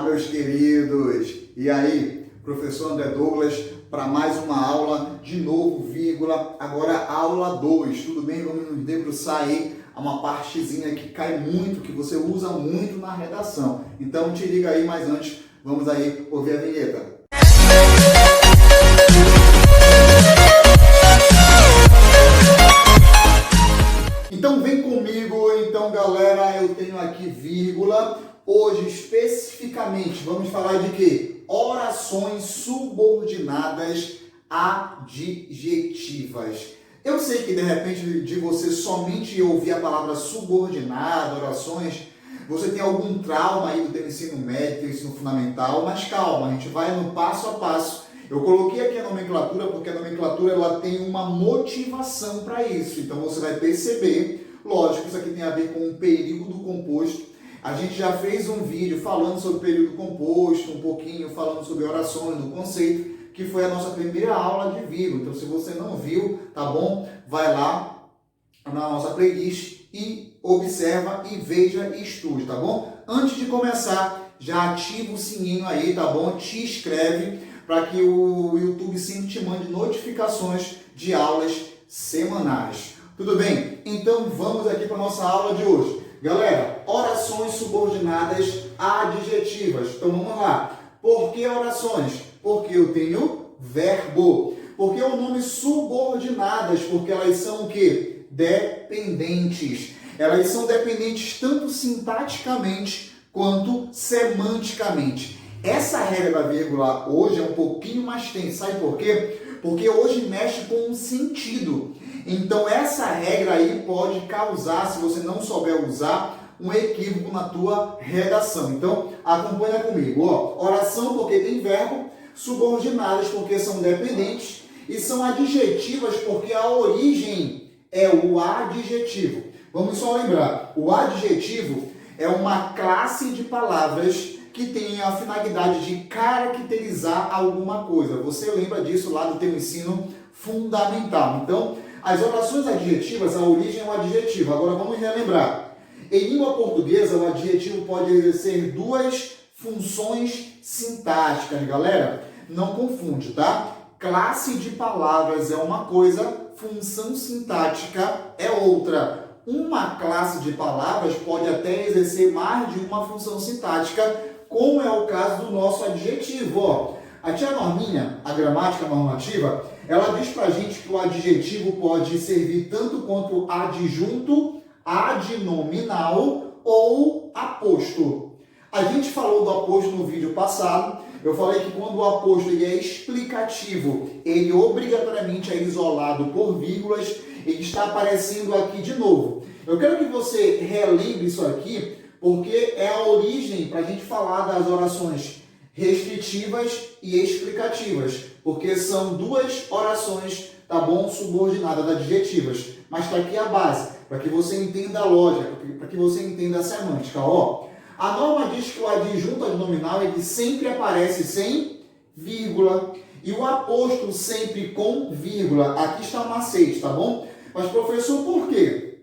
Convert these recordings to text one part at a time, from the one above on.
meus queridos! E aí, professor André Douglas, para mais uma aula, de novo, vírgula, agora aula 2, tudo bem? Vamos nos debruçar aí a uma partezinha que cai muito, que você usa muito na redação. Então, te liga aí, mas antes, vamos aí ouvir a vinheta. Então, vem comigo, então, galera, eu tenho aqui vírgula. Hoje, especificamente, vamos falar de quê? Orações subordinadas adjetivas. Eu sei que, de repente, de você somente ouvir a palavra subordinada, orações, você tem algum trauma aí do teu ensino médio, teu ensino fundamental, mas calma, a gente vai no passo a passo. Eu coloquei aqui a nomenclatura porque a nomenclatura ela tem uma motivação para isso. Então, você vai perceber, lógico, isso aqui tem a ver com o período composto. A gente já fez um vídeo falando sobre o período composto, um pouquinho falando sobre orações, do conceito, que foi a nossa primeira aula de vírgula. Então, se você não viu, tá bom? Vai lá na nossa playlist e observa e veja e estude, tá bom? Antes de começar, já ativa o sininho aí, tá bom? Te inscreve para que o YouTube sempre te mande notificações de aulas semanais. Tudo bem? Então, vamos aqui para a nossa aula de hoje. Galera, orações subordinadas adjetivas. Então vamos lá. Por que orações? Porque eu tenho verbo. Por que o nome subordinadas? Porque elas são o quê? Dependentes. Elas são dependentes tanto sintaticamente quanto semanticamente. Essa regra da vírgula hoje é um pouquinho mais tensa. Sabe por quê? Porque hoje mexe com o sentido. Então, essa regra aí pode causar, se você não souber usar, um equívoco na tua redação. Então, acompanha comigo. Ó, oração porque tem verbo, subordinadas porque são dependentes e são adjetivas porque a origem é o adjetivo. Vamos só lembrar, o adjetivo é uma classe de palavras que tem a finalidade de caracterizar alguma coisa. Você lembra disso lá do teu ensino fundamental. Então, as orações adjetivas, a origem é o adjetivo. Agora vamos relembrar. Em língua portuguesa, o adjetivo pode exercer duas funções sintáticas, galera. Não confunde, tá? Classe de palavras é uma coisa, função sintática é outra. Uma classe de palavras pode até exercer mais de uma função sintática, como é o caso do nosso adjetivo. Ó, a tia Norminha, a gramática normativa, ela diz pra gente que o adjetivo pode servir tanto quanto adjunto, adnominal ou aposto. A gente falou do aposto no vídeo passado. Eu falei que quando o aposto ele é explicativo, ele obrigatoriamente é isolado por vírgulas. Ele está aparecendo aqui de novo. Eu quero que você relembre isso aqui, porque é a origem para a gente falar das orações restritivas e explicativas, porque são duas orações, tá bom, subordinadas adjetivas, mas está aqui a base, para que você entenda a lógica, para que você entenda a semântica. Ó, a norma diz que o adjunto adnominal ele sempre aparece sem vírgula e o aposto sempre com vírgula. Aqui está o macete, tá bom? Mas, professor, por quê?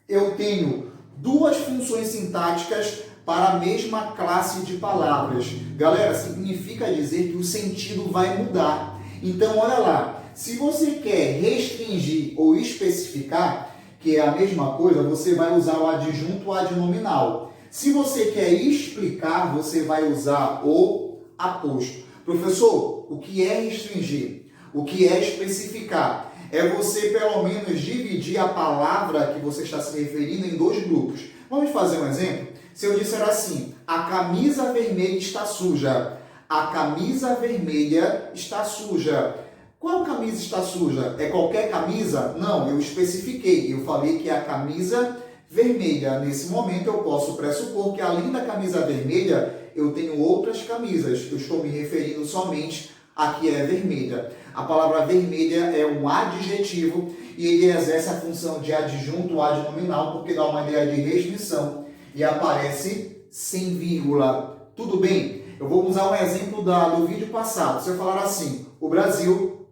Eu tenho duas funções sintáticas para a mesma classe de palavras. Galera, significa dizer que o sentido vai mudar. Então, olha lá, se você quer restringir ou especificar, que é a mesma coisa, você vai usar o adjunto adnominal. Se você quer explicar, você vai usar o aposto. Professor, o que é restringir? O que é especificar? É você, pelo menos, dividir a palavra que você está se referindo em dois grupos. Vamos fazer um exemplo? Se eu disser assim, a camisa vermelha está suja. A camisa vermelha está suja. Qual camisa está suja? É qualquer camisa? Não, eu especifiquei. Eu falei que é a camisa vermelha. Nesse momento, eu posso pressupor que, além da camisa vermelha, eu tenho outras camisas. Eu estou me referindo somente a que é vermelha. A palavra vermelha é um adjetivo e ele exerce a função de adjunto adnominal porque dá uma ideia de restrição e aparece sem vírgula. Tudo bem? Eu vou usar um exemplo do vídeo passado. Se eu falar assim, o Brasil,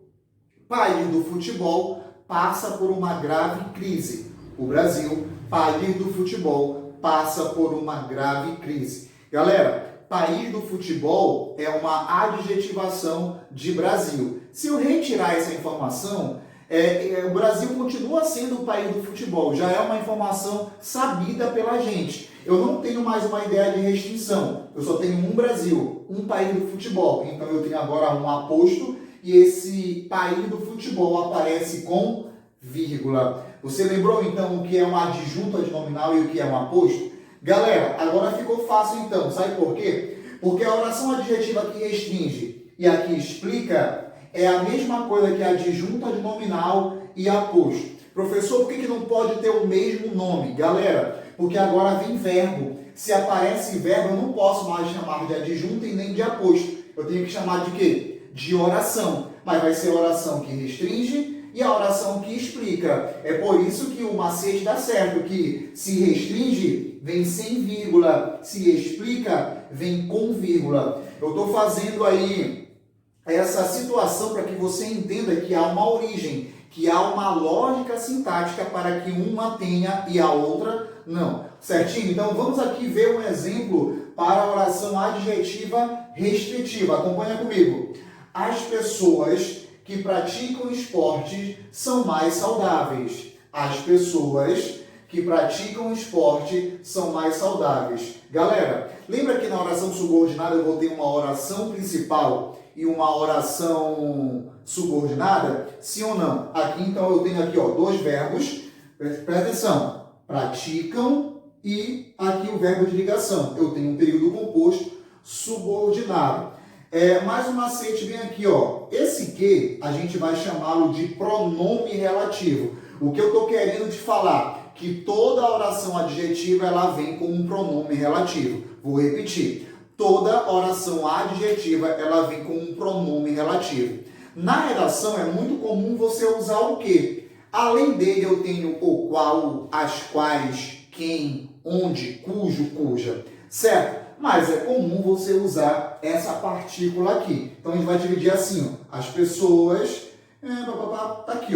país do futebol, passa por uma grave crise. O Brasil, país do futebol, passa por uma grave crise. Galera, país do futebol é uma adjetivação de Brasil. Se eu retirar essa informação, o Brasil continua sendo o país do futebol, já é uma informação sabida pela gente. Eu não tenho mais uma ideia de restrição, eu só tenho um Brasil, um país do futebol. Então eu tenho agora um aposto e esse país do futebol aparece com vírgula. Você lembrou então o que é um adjunto adnominal e o que é um aposto? Galera, agora ficou fácil então, sabe por quê? Porque a oração adjetiva que restringe e a que explica é a mesma coisa que adjunto adnominal e aposto. Professor, por que não pode ter o mesmo nome? Galera, porque agora vem verbo. Se aparece verbo, eu não posso mais chamar de adjunto e nem de aposto. Eu tenho que chamar de quê? De oração. Mas vai ser a oração que restringe e a oração que explica. É por isso que o macete dá certo, que se restringe, vem sem vírgula. Se explica, vem com vírgula. Eu estou fazendo aí essa situação para que você entenda que há uma origem, que há uma lógica sintática para que uma tenha e a outra não. Certinho? Então vamos aqui ver um exemplo para a oração adjetiva restritiva. Acompanha comigo. As pessoas que praticam esporte são mais saudáveis. As pessoas que praticam esporte são mais saudáveis. Galera, lembra que na oração subordinada eu vou ter uma oração principal e uma oração subordinada? Sim ou não? Aqui então eu tenho aqui dois verbos, presta atenção, praticam e aqui o verbo de ligação. Eu tenho um período composto subordinado. Mais um macete bem aqui, esse que a gente vai chamá-lo de pronome relativo. O que eu estou querendo te falar? Que toda oração adjetiva ela vem com um pronome relativo. Vou repetir. Toda oração adjetiva, ela vem com um pronome relativo. Na redação, é muito comum você usar o quê? Além dele, eu tenho o qual, as quais, quem, onde, cujo, cuja. Certo? Mas é comum você usar essa partícula aqui. Então, a gente vai dividir assim, as pessoas... Tá aqui,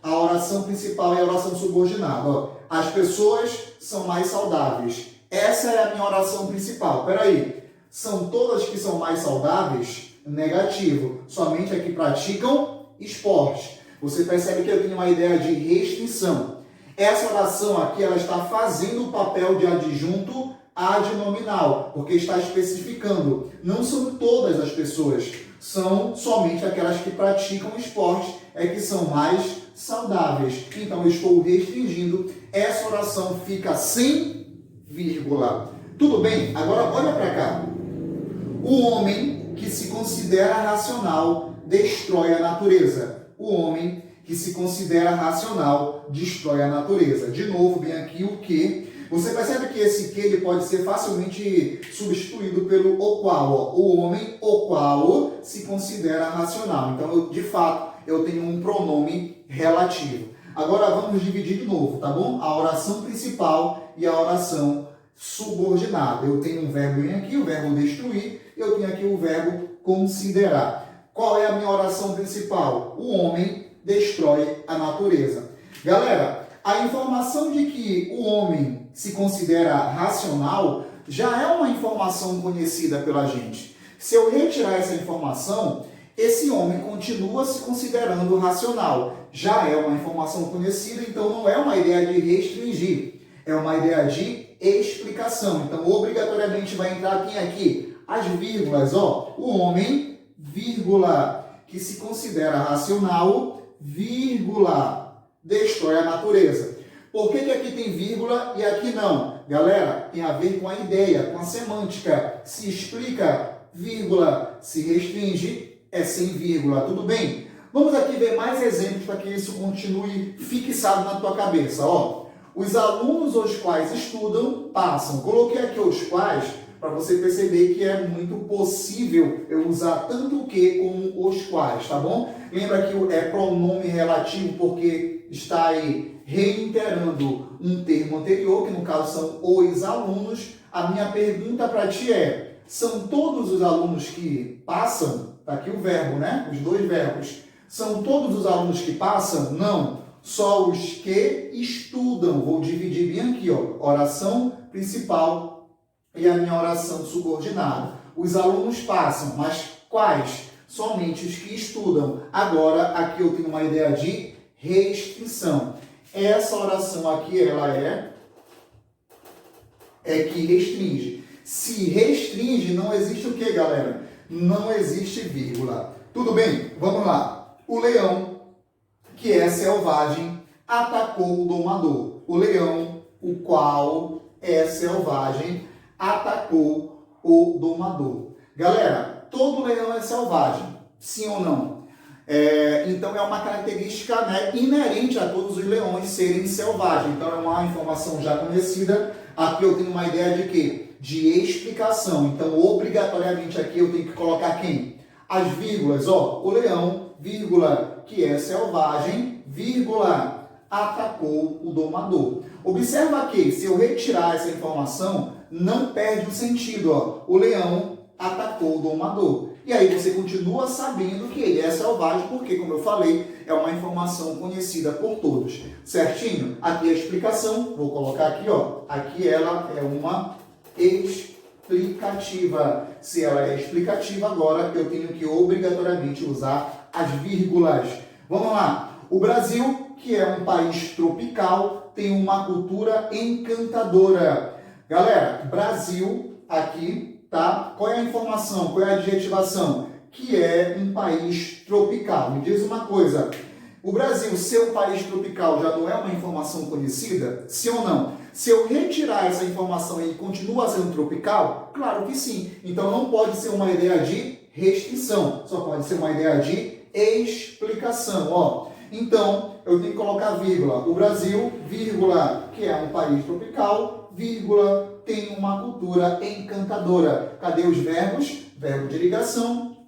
a oração principal e a oração subordinada. As pessoas são mais saudáveis. Essa é a minha oração principal. Peraí. São todas que são mais saudáveis? Negativo. Somente as que praticam esporte. Você percebe que eu tenho uma ideia de restrição. Essa oração aqui, ela está fazendo o papel de adjunto adnominal, porque está especificando. Não são todas as pessoas, são somente aquelas que praticam esporte, que são mais saudáveis. Então, eu estou restringindo. Essa oração fica sem vírgula. Tudo bem? Agora, olha para cá. O homem que se considera racional destrói a natureza. O homem que se considera racional destrói a natureza. De novo, bem aqui o que. Você percebe que esse que ele pode ser facilmente substituído pelo o qual. O homem o qual se considera racional. Então, de fato, eu tenho um pronome relativo. Agora vamos dividir de novo, tá bom? A oração principal e a oração subordinada. Eu tenho um verbo aqui, o verbo destruir, eu tenho aqui o verbo considerar. Qual é a minha oração principal? O homem destrói a natureza. Galera, a informação de que o homem se considera racional já é uma informação conhecida pela gente. Se eu retirar essa informação, esse homem continua se considerando racional. Já é uma informação conhecida, então não é uma ideia de restringir, é uma ideia de explicação. Então, obrigatoriamente vai entrar aqui as vírgulas, o homem, vírgula, que se considera racional, vírgula, destrói a natureza. Por que aqui tem vírgula e aqui não? Galera, tem a ver com a ideia, com a semântica. Se explica, vírgula, se restringe, é sem vírgula, tudo bem? Vamos aqui ver mais exemplos para que isso continue fixado na tua cabeça. Os alunos os quais estudam passam. Coloquei aqui os quais para você perceber que é muito possível eu usar tanto o que como os quais, tá bom? Lembra que é pronome relativo porque está aí reiterando um termo anterior, que no caso são os alunos. A minha pergunta para ti é, são todos os alunos que passam? Está aqui o verbo, né? Os dois verbos. São todos os alunos que passam? Não. Só os que estudam. Vou dividir bem aqui, oração principal e a minha oração subordinada. os alunos passam, mas quais? Somente os que estudam. Agora, aqui eu tenho uma ideia de restrição. Essa oração aqui, ela é que restringe. Se restringe, não existe o que, galera? Não existe vírgula. Tudo bem? Vamos lá. O leão, que é selvagem, atacou o domador. O leão, o qual é selvagem, atacou o domador. Galera, todo leão é selvagem, sim ou não? Então é uma característica, né, inerente a todos os leões serem selvagens. Então é uma informação já conhecida. Aqui eu tenho uma ideia de quê? De explicação. Então obrigatoriamente aqui eu tenho que colocar quem? As vírgulas, ó, o leão, vírgula, que é selvagem, vírgula, atacou o domador. Observa que se eu retirar essa informação, não perde o sentido, ó. O leão atacou o domador. E aí você continua sabendo que ele é selvagem, porque, como eu falei, é uma informação conhecida por todos. Certinho? Aqui a explicação, vou colocar aqui, ó. Aqui ela é uma explicativa. Se ela é explicativa, agora eu tenho que obrigatoriamente usar as vírgulas. Vamos lá. O Brasil, que é um país tropical, tem uma cultura encantadora. Galera, Brasil, aqui, tá? Qual é a informação? Qual é a adjetivação? Que é um país tropical. Me diz uma coisa. O Brasil ser um país tropical já não é uma informação conhecida? Sim ou não? Se eu retirar essa informação e ele continua sendo tropical? Claro que sim. Então não pode ser uma ideia de restrição. Só pode ser uma ideia de explicação. Ó. Então, eu tenho que colocar vírgula. O Brasil, vírgula, que é um país tropical, vírgula, tem uma cultura encantadora. Cadê os verbos? Verbo de ligação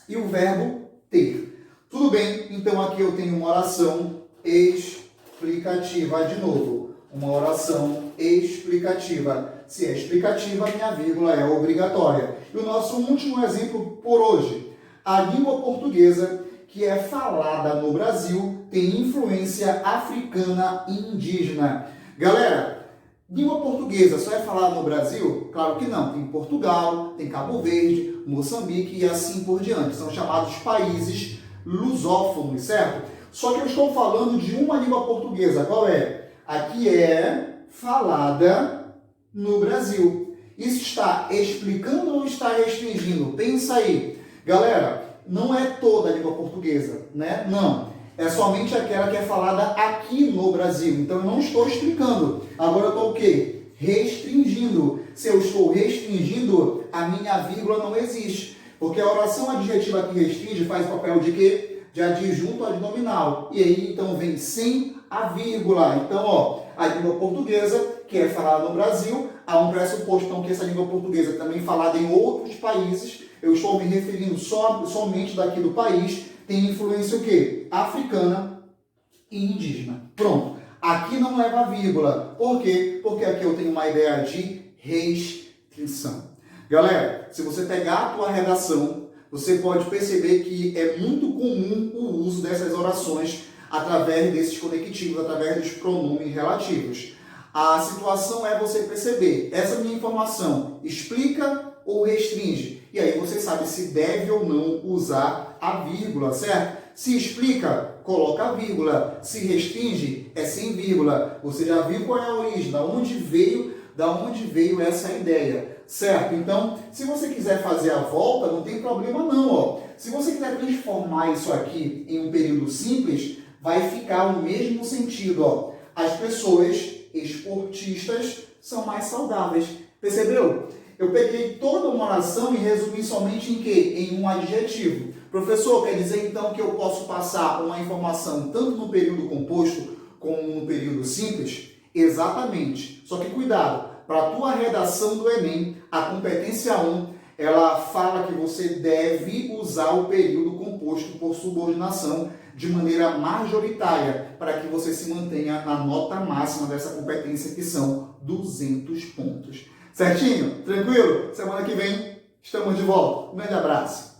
e o verbo ter. Tudo bem? Então, aqui eu tenho uma oração explicativa. De novo, uma oração explicativa. Se é explicativa, minha vírgula é obrigatória. E o nosso último exemplo por hoje. A língua portuguesa, que é falada no Brasil, tem influência africana e indígena. Galera, língua portuguesa só é falada no Brasil? Claro que não. Tem Portugal, tem Cabo Verde, Moçambique e assim por diante. São chamados países lusófonos, certo? Só que eu estou falando de uma língua portuguesa. Qual é? Aqui é falada no Brasil. Isso está explicando ou está restringindo? Pensa aí. Galera, não é toda a língua portuguesa, né? Não. É somente aquela que é falada aqui no Brasil. Então, eu não estou explicando. Agora, eu estou o quê? Restringindo. Se eu estou restringindo, a minha vírgula não existe. Porque a oração adjetiva que restringe faz o papel de quê? De adjunto adnominal. E aí, então, vem sem a vírgula. Então, ó, a língua portuguesa, que é falada no Brasil, há um pressuposto, então, que essa língua portuguesa também é falada em outros países. Eu estou me referindo somente daqui do país, tem influência o quê? Africana e indígena. Pronto. Aqui não leva vírgula. Por quê? Porque aqui eu tenho uma ideia de restrição. Galera, se você pegar a tua redação, você pode perceber que é muito comum o uso dessas orações através desses conectivos, através dos pronomes relativos. A situação é você perceber, essa minha informação explica ou restringe? E aí você sabe se deve ou não usar a vírgula, certo? Se explica, coloca a vírgula. Se restringe, é sem vírgula. Você já viu qual é a origem, da onde veio essa ideia, certo? Então, se você quiser fazer a volta, não tem problema não, ó. Se você quiser transformar isso aqui em um período simples, vai ficar o mesmo sentido, ó. As pessoas esportistas são mais saudáveis. Percebeu? Eu peguei toda uma oração e resumi somente em quê? Em um adjetivo. Professor, quer dizer então que eu posso passar uma informação tanto no período composto como no período simples? Exatamente. Só que cuidado, para a tua redação do Enem, a competência 1, ela fala que você deve usar o período composto por subordinação de maneira majoritária, para que você se mantenha na nota máxima dessa competência, que são 200 pontos. Certinho? Tranquilo? Semana que vem estamos de volta. Um grande abraço.